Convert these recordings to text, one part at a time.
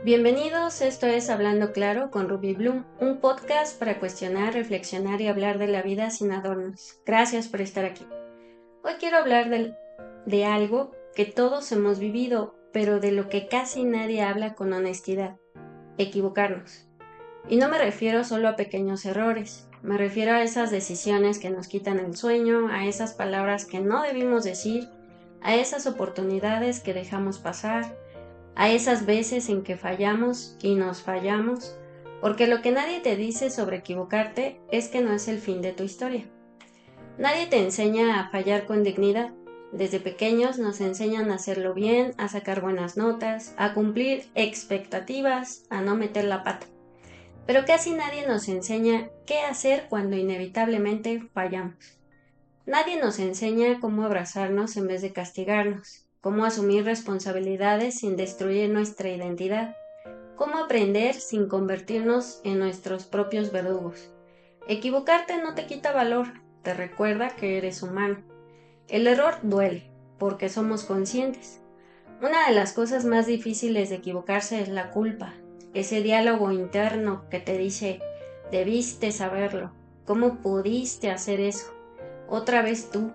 Bienvenidos, esto es Hablando Claro con Ruby Bloom, un podcast para cuestionar, reflexionar y hablar de la vida sin adornos. Gracias por estar aquí. Hoy quiero hablar de algo que todos hemos vivido, pero de lo que casi nadie habla con honestidad: equivocarnos. Y no me refiero solo a pequeños errores, me refiero a esas decisiones que nos quitan el sueño, a esas palabras que no debimos decir, a esas oportunidades que dejamos pasar, a esas veces en que fallamos y nos fallamos, porque lo que nadie te dice sobre equivocarte es que no es el fin de tu historia. Nadie te enseña a fallar con dignidad. Desde pequeños nos enseñan a hacerlo bien, a sacar buenas notas, a cumplir expectativas, a no meter la pata. Pero casi nadie nos enseña qué hacer cuando inevitablemente fallamos. Nadie nos enseña cómo abrazarnos en vez de castigarnos, cómo asumir responsabilidades sin destruir nuestra identidad, cómo aprender sin convertirnos en nuestros propios verdugos. Equivocarte no te quita valor, te recuerda que eres humano. El error duele, porque somos conscientes. Una de las cosas más difíciles de equivocarse es la culpa, ese diálogo interno que te dice: debiste saberlo, ¿cómo pudiste hacer eso? Otra vez tú,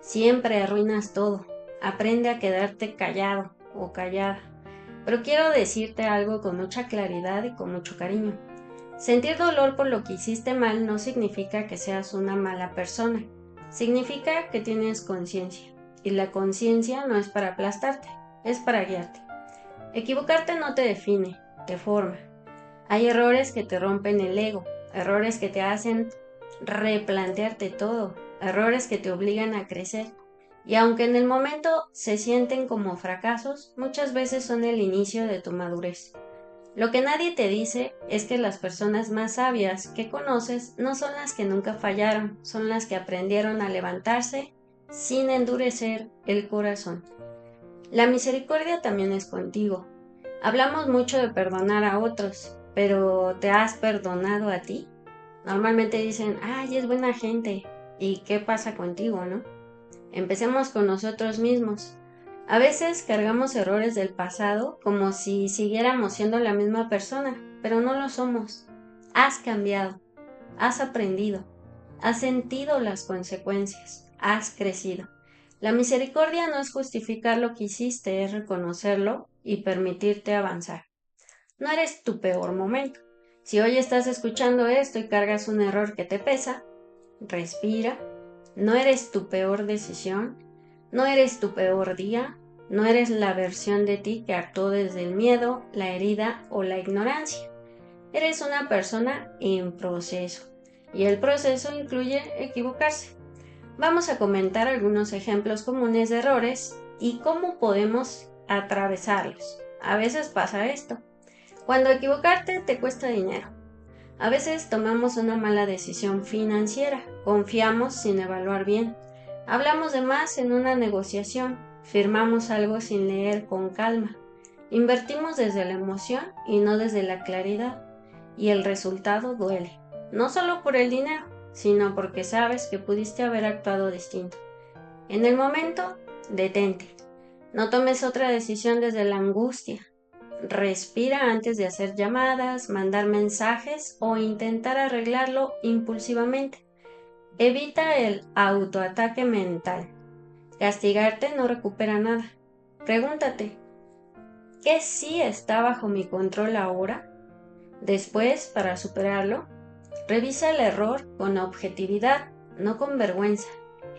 siempre arruinas todo. Aprende a quedarte callado o callada. Pero quiero decirte algo con mucha claridad y con mucho cariño. Sentir dolor por lo que hiciste mal no significa que seas una mala persona. Significa que tienes conciencia. Y la conciencia no es para aplastarte, es para guiarte. Equivocarte no te define, te forma. Hay errores que te rompen el ego, errores que te hacen replantearte todo, errores que te obligan a crecer. Y aunque en el momento se sienten como fracasos, muchas veces son el inicio de tu madurez. Lo que nadie te dice es que las personas más sabias que conoces no son las que nunca fallaron, son las que aprendieron a levantarse sin endurecer el corazón. La misericordia también es contigo. Hablamos mucho de perdonar a otros, pero ¿te has perdonado a ti? Normalmente dicen: ay, es buena gente. ¿Y qué pasa contigo, no? Empecemos con nosotros mismos. A veces cargamos errores del pasado como si siguiéramos siendo la misma persona, pero no lo somos. Has cambiado, has aprendido, has sentido las consecuencias, has crecido. La misericordia no es justificar lo que hiciste, es reconocerlo y permitirte avanzar. No eres tu peor momento. Si hoy estás escuchando esto y cargas un error que te pesa, respira. No eres tu peor decisión, no eres tu peor día, no eres la versión de ti que actuó desde el miedo, la herida o la ignorancia. Eres una persona en proceso, y el proceso incluye equivocarse. Vamos a comentar algunos ejemplos comunes de errores y cómo podemos atravesarlos. A veces pasa esto. Cuando equivocarte te cuesta dinero. A veces tomamos una mala decisión financiera, confiamos sin evaluar bien, hablamos de más en una negociación, firmamos algo sin leer con calma, invertimos desde la emoción y no desde la claridad, y el resultado duele, no solo por el dinero, sino porque sabes que pudiste haber actuado distinto. En el momento, detente, no tomes otra decisión desde la angustia. Respira antes de hacer llamadas, mandar mensajes o intentar arreglarlo impulsivamente. Evita el autoataque mental. Castigarte no recupera nada. Pregúntate: ¿qué sí está bajo mi control ahora? Después, para superarlo, revisa el error con objetividad, no con vergüenza.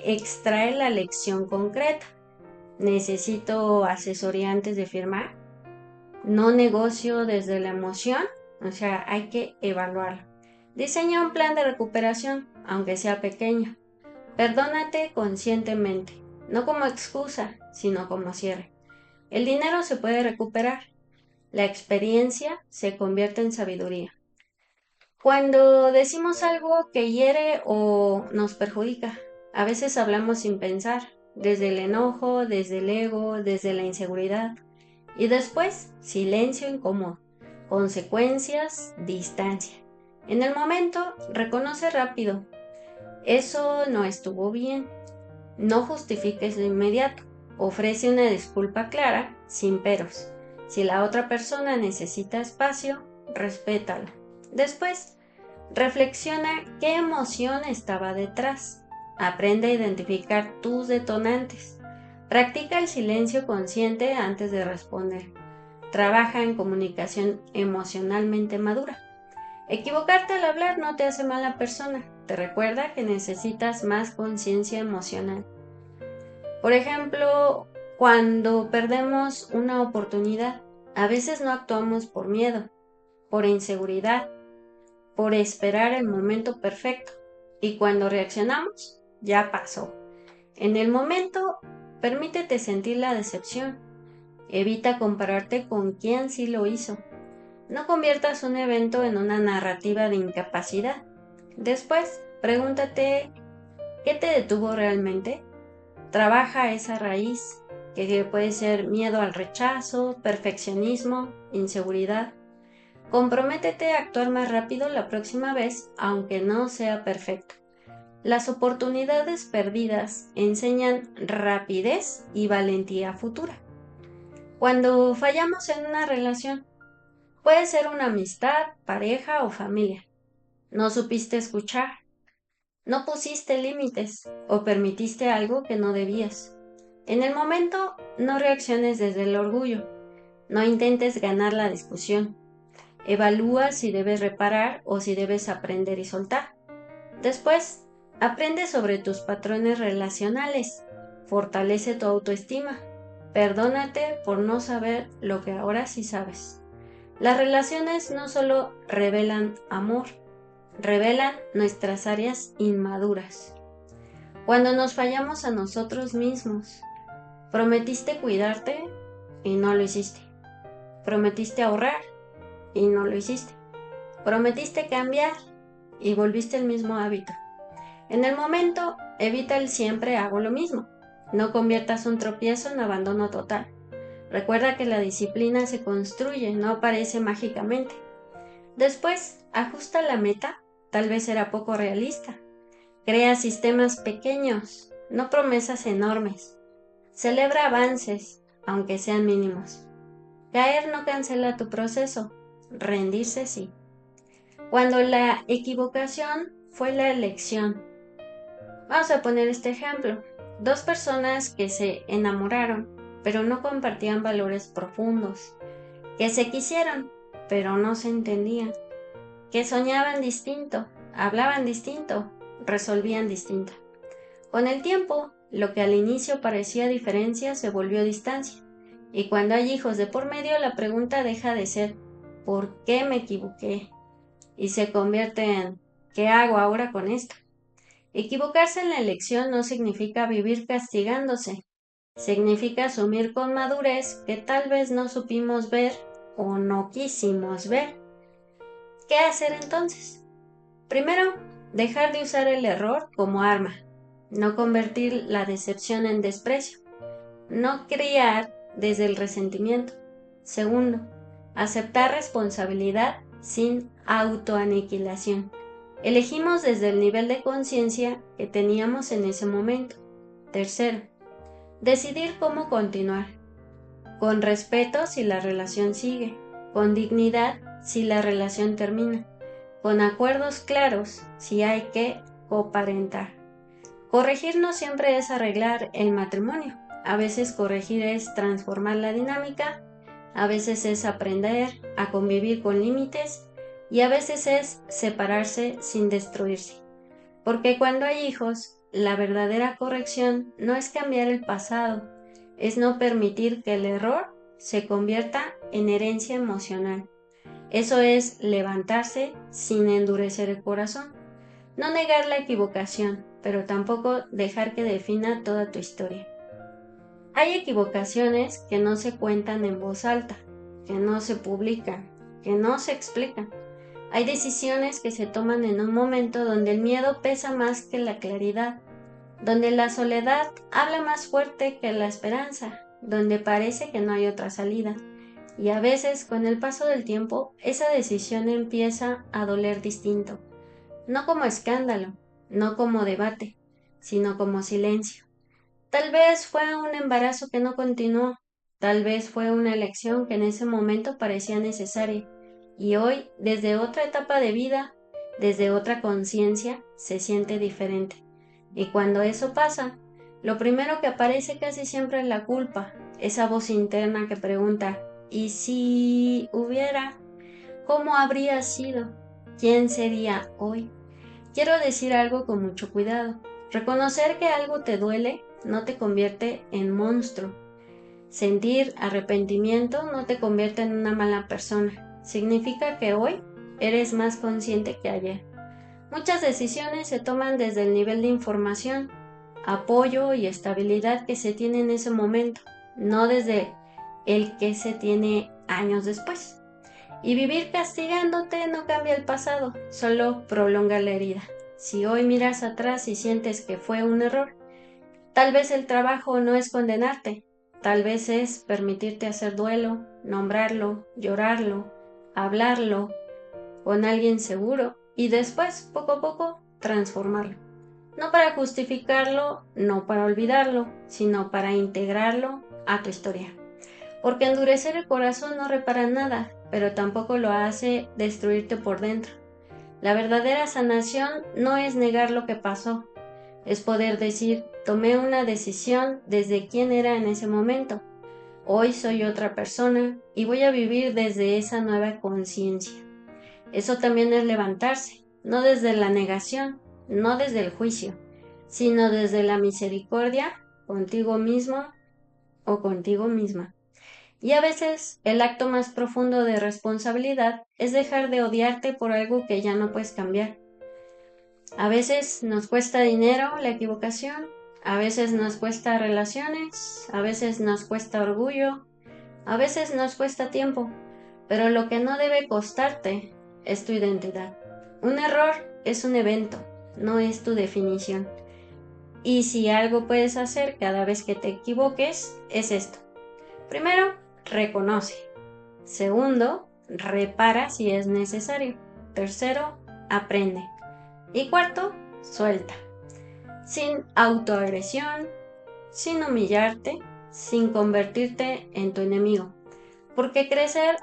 Extrae la lección concreta. ¿Necesito asesoría antes de firmar? No negocio desde la emoción, o sea, hay que evaluarlo. Diseña un plan de recuperación, aunque sea pequeño. Perdónate conscientemente, no como excusa, sino como cierre. El dinero se puede recuperar. La experiencia se convierte en sabiduría. Cuando decimos algo que hiere o nos perjudica, a veces hablamos sin pensar, desde el enojo, desde el ego, desde la inseguridad. Y después, silencio incómodo, consecuencias, distancia. En el momento, reconoce rápido: eso no estuvo bien. No justifiques de inmediato. Ofrece una disculpa clara, sin peros. Si la otra persona necesita espacio, respétalo. Después, reflexiona qué emoción estaba detrás. Aprende a identificar tus detonantes. Practica el silencio consciente antes de responder. Trabaja en comunicación emocionalmente madura. Equivocarte al hablar no te hace mala persona, te recuerda que necesitas más conciencia emocional. Por ejemplo, cuando perdemos una oportunidad, a veces no actuamos por miedo, por inseguridad, por esperar el momento perfecto. Y cuando reaccionamos, ya pasó. En el momento, permítete sentir la decepción. Evita compararte con quien sí lo hizo. No conviertas un evento en una narrativa de incapacidad. Después, pregúntate, ¿qué te detuvo realmente? Trabaja esa raíz, que puede ser miedo al rechazo, perfeccionismo, inseguridad. Comprométete a actuar más rápido la próxima vez, aunque no sea perfecto. Las oportunidades perdidas enseñan rapidez y valentía futura. Cuando fallamos en una relación, puede ser una amistad, pareja o familia. No supiste escuchar, no pusiste límites o permitiste algo que no debías. En el momento, no reacciones desde el orgullo. No intentes ganar la discusión. Evalúa si debes reparar o si debes aprender y soltar. Después, aprende sobre tus patrones relacionales. Fortalece tu autoestima. Perdónate por no saber lo que ahora sí sabes. Las relaciones no solo revelan amor, revelan nuestras áreas inmaduras. Cuando nos fallamos a nosotros mismos, prometiste cuidarte y no lo hiciste. Prometiste ahorrar y no lo hiciste. Prometiste cambiar y volviste el mismo hábito. En el momento, evita el siempre hago lo mismo. No conviertas un tropiezo en abandono total. Recuerda que la disciplina se construye, no aparece mágicamente. Después, ajusta la meta, tal vez era poco realista. Crea sistemas pequeños, no promesas enormes. Celebra avances, aunque sean mínimos. Caer no cancela tu proceso, rendirse sí. Cuando la equivocación fue la elección. Vamos a poner este ejemplo. Dos personas que se enamoraron, pero no compartían valores profundos. Que se quisieron, pero no se entendían. Que soñaban distinto, hablaban distinto, resolvían distinto. Con el tiempo, lo que al inicio parecía diferencia se volvió distancia. Y cuando hay hijos de por medio, la pregunta deja de ser ¿por qué me equivoqué? Y se convierte en ¿qué hago ahora con esto? Equivocarse en la elección no significa vivir castigándose. Significa asumir con madurez que tal vez no supimos ver o no quisimos ver. ¿Qué hacer entonces? Primero, dejar de usar el error como arma. No convertir la decepción en desprecio. No criar desde el resentimiento. Segundo, aceptar responsabilidad sin autoaniquilación. Elegimos desde el nivel de conciencia que teníamos en ese momento. Tercero, decidir cómo continuar. Con respeto si la relación sigue. Con dignidad si la relación termina. Con acuerdos claros si hay que coparentar. Corregir no siempre es arreglar el matrimonio. A veces corregir es transformar la dinámica, a veces es aprender a convivir con límites y a veces es separarse sin destruirse. Porque cuando hay hijos, la verdadera corrección no es cambiar el pasado, es no permitir que el error se convierta en herencia emocional. Eso es levantarse sin endurecer el corazón. No negar la equivocación, pero tampoco dejar que defina toda tu historia. Hay equivocaciones que no se cuentan en voz alta, que no se publican, que no se explican. Hay decisiones que se toman en un momento donde el miedo pesa más que la claridad, donde la soledad habla más fuerte que la esperanza, donde parece que no hay otra salida. Y a veces, con el paso del tiempo, esa decisión empieza a doler distinto. No como escándalo, no como debate, sino como silencio. Tal vez fue un embarazo que no continuó, Tal vez fue una elección que en ese momento parecía necesaria y hoy, desde otra etapa de vida, desde otra conciencia, se siente diferente. Y cuando eso pasa, lo primero que aparece casi siempre es la culpa, esa voz interna que pregunta, ¿y si hubiera? ¿Cómo habría sido? ¿Quién sería hoy? Quiero decir algo con mucho cuidado. Reconocer que algo te duele no te convierte en monstruo. Sentir arrepentimiento no te convierte en una mala persona. Significa que hoy eres más consciente que ayer. Muchas decisiones se toman desde el nivel de información, apoyo y estabilidad que se tiene en ese momento, no desde el que se tiene años después. Y vivir castigándote no cambia el pasado, solo prolonga la herida. Si hoy miras atrás y sientes que fue un error, tal vez el trabajo no es condenarte, tal vez es permitirte hacer duelo, nombrarlo, llorarlo, hablarlo con alguien seguro y después, poco a poco, transformarlo. No para justificarlo, no para olvidarlo, sino para integrarlo a tu historia. Porque endurecer el corazón no repara nada, pero tampoco lo hace destruirte por dentro. La verdadera sanación no es negar lo que pasó, es poder decir, tomé una decisión desde quién era en ese momento. Hoy soy otra persona y voy a vivir desde esa nueva conciencia. Eso también es levantarse, no desde la negación, no desde el juicio, sino desde la misericordia contigo mismo o contigo misma. Y a veces el acto más profundo de responsabilidad es dejar de odiarte por algo que ya no puedes cambiar. A veces nos cuesta dinero la equivocación, a veces nos cuesta relaciones, a veces nos cuesta orgullo, a veces nos cuesta tiempo, pero lo que no debe costarte es tu identidad. Un error es un evento, no es tu definición. Y si algo puedes hacer cada vez que te equivoques, es esto. Primero, reconoce. Segundo, repara si es necesario. Tercero, aprende. Y cuarto, suelta. Sin autoagresión, sin humillarte, sin convertirte en tu enemigo. Porque crecer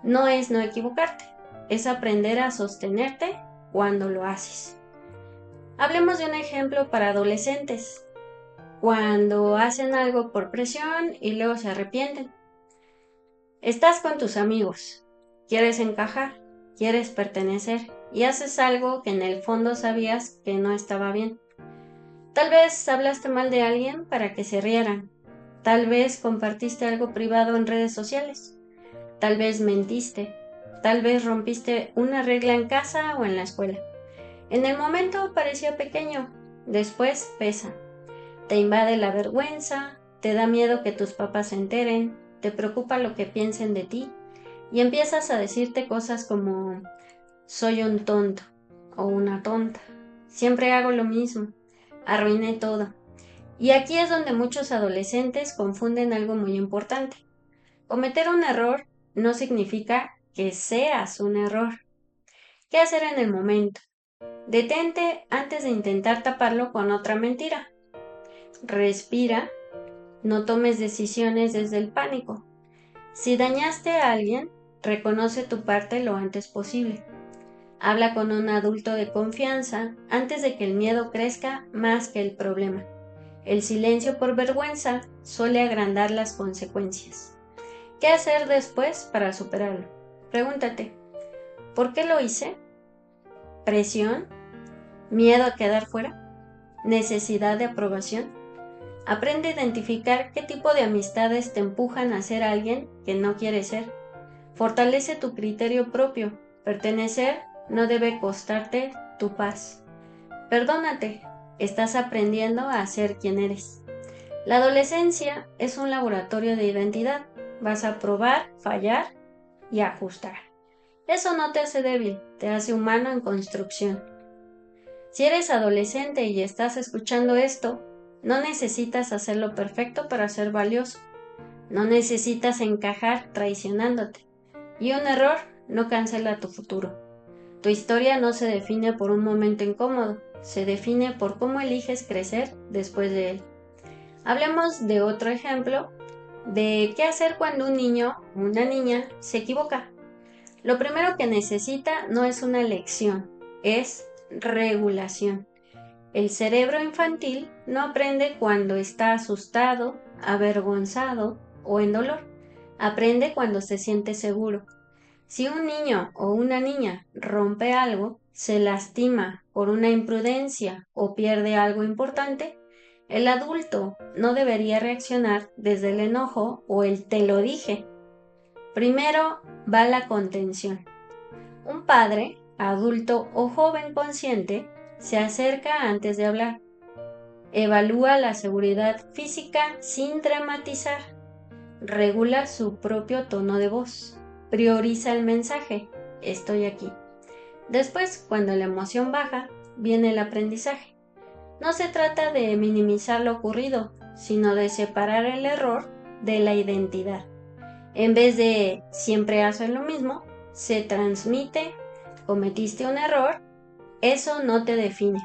no es no equivocarte, es aprender a sostenerte cuando lo haces. Hablemos de un ejemplo para adolescentes, cuando hacen algo por presión y luego se arrepienten. Estás con tus amigos, quieres encajar, quieres pertenecer y haces algo que en el fondo sabías que no estaba bien. Tal vez hablaste mal de alguien para que se rieran, tal vez compartiste algo privado en redes sociales, tal vez mentiste, tal vez rompiste una regla en casa o en la escuela. En el momento parecía pequeño, después pesa. Te invade la vergüenza, te da miedo que tus papás se enteren, te preocupa lo que piensen de ti y empiezas a decirte cosas como soy un tonto o una tonta, siempre hago lo mismo, arruiné todo. Y aquí es donde muchos adolescentes confunden algo muy importante. Cometer un error no significa que seas un error. ¿Qué hacer en el momento? Detente antes de intentar taparlo con otra mentira. Respira, no tomes decisiones desde el pánico. Si dañaste a alguien, reconoce tu parte lo antes posible. Habla con un adulto de confianza antes de que el miedo crezca más que el problema. El silencio por vergüenza suele agrandar las consecuencias. ¿Qué hacer después para superarlo? Pregúntate, ¿por qué lo hice? ¿Presión? ¿Miedo a quedar fuera? ¿Necesidad de aprobación? Aprende a identificar qué tipo de amistades te empujan a ser alguien que no quieres ser. Fortalece tu criterio propio. Pertenecer no debe costarte tu paz. Perdónate, estás aprendiendo a ser quien eres. La adolescencia es un laboratorio de identidad. Vas a probar, fallar y ajustar. Eso no te hace débil, te hace humano en construcción. Si eres adolescente y estás escuchando esto, no necesitas hacerlo perfecto para ser valioso. No necesitas encajar traicionándote. Y un error no cancela tu futuro. Tu historia no se define por un momento incómodo, se define por cómo eliges crecer después de él. Hablemos de otro ejemplo de qué hacer cuando un niño o una niña se equivoca. Lo primero que necesita no es una lección, es regulación. El cerebro infantil no aprende cuando está asustado, avergonzado o en dolor. Aprende cuando se siente seguro. Si un niño o una niña rompe algo, se lastima por una imprudencia o pierde algo importante, el adulto no debería reaccionar desde el enojo o el te lo dije. Primero va la contención. Un padre, adulto o joven consciente, se acerca antes de hablar. Evalúa la seguridad física sin dramatizar. Regula su propio tono de voz. Prioriza el mensaje. Estoy aquí. Después, cuando la emoción baja, viene el aprendizaje. No se trata de minimizar lo ocurrido, sino de separar el error de la identidad. En vez de siempre haces lo mismo, se transmite, cometiste un error, eso no te define.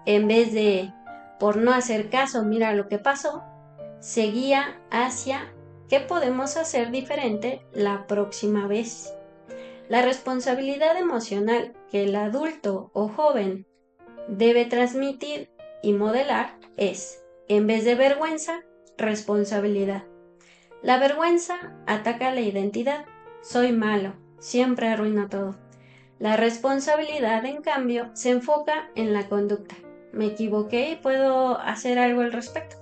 En vez de por no hacer caso, mira lo que pasó, se guía hacia qué podemos hacer diferente la próxima vez. La responsabilidad emocional que el adulto o joven debe transmitir y modelar es, en vez de vergüenza, responsabilidad. La vergüenza ataca la identidad. Soy malo, siempre arruino todo. La responsabilidad, en cambio, se enfoca en la conducta. Me equivoqué y puedo hacer algo al respecto.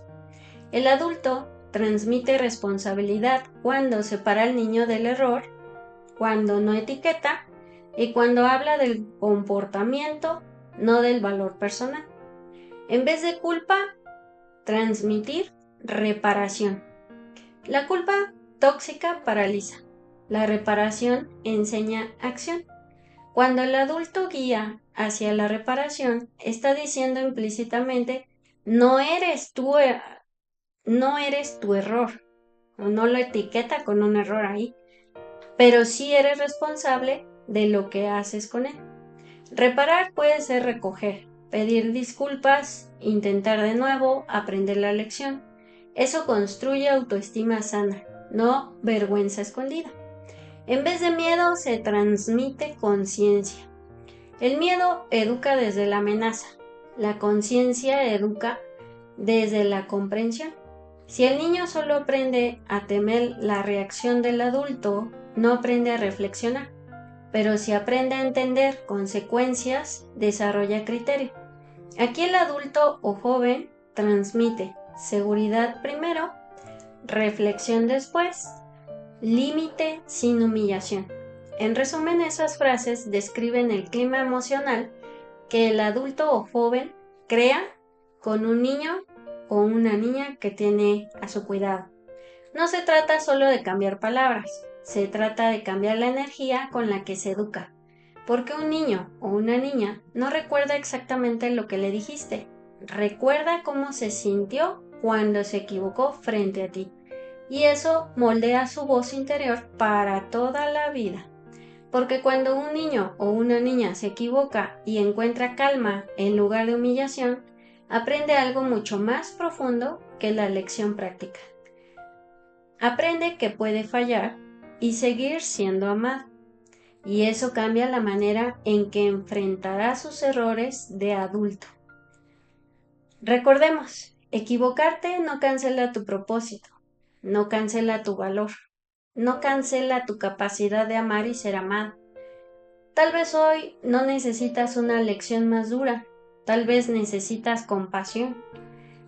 El adulto transmite responsabilidad cuando separa al niño del error, cuando no etiqueta y cuando habla del comportamiento, no del valor personal. En vez de culpa, transmitir reparación. La culpa tóxica paraliza. La reparación enseña acción. Cuando el adulto guía hacia la reparación, está diciendo implícitamente, no eres tú, no eres tu error, o no lo etiqueta con un error ahí, pero sí eres responsable de lo que haces con él. Reparar puede ser recoger, pedir disculpas, intentar de nuevo, aprender la lección. Eso construye autoestima sana, no vergüenza escondida. En vez de miedo se transmite conciencia. El miedo educa desde la amenaza, la conciencia educa desde la comprensión. Si el niño solo aprende a temer la reacción del adulto, no aprende a reflexionar. Pero si aprende a entender consecuencias, desarrolla criterio. Aquí el adulto o joven transmite seguridad primero, reflexión después, límite sin humillación. En resumen, esas frases describen el clima emocional que el adulto o joven crea con un niño o una niña que tiene a su cuidado. No se trata solo de cambiar palabras, se trata de cambiar la energía con la que se educa, porque un niño o una niña no recuerda exactamente lo que le dijiste, recuerda cómo se sintió cuando se equivocó frente a ti, y eso moldea su voz interior para toda la vida. Porque cuando un niño o una niña se equivoca y encuentra calma en lugar de humillación, aprende algo mucho más profundo que la lección práctica. Aprende que puede fallar y seguir siendo amado. Y eso cambia la manera en que enfrentará sus errores de adulto. Recordemos, equivocarte no cancela tu propósito, no cancela tu valor, no cancela tu capacidad de amar y ser amado. Tal vez hoy no necesitas una lección más dura, tal vez necesitas compasión.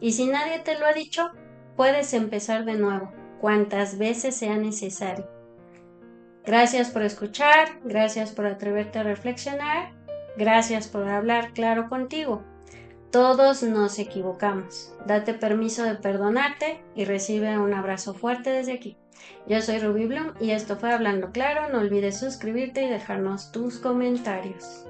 Y si nadie te lo ha dicho, puedes empezar de nuevo, cuantas veces sea necesario. Gracias por escuchar, gracias por atreverte a reflexionar, gracias por hablar claro contigo. Todos nos equivocamos. Date permiso de perdonarte y recibe un abrazo fuerte desde aquí. Yo soy Ruby Bloom y esto fue Hablando Claro. No olvides suscribirte y dejarnos tus comentarios.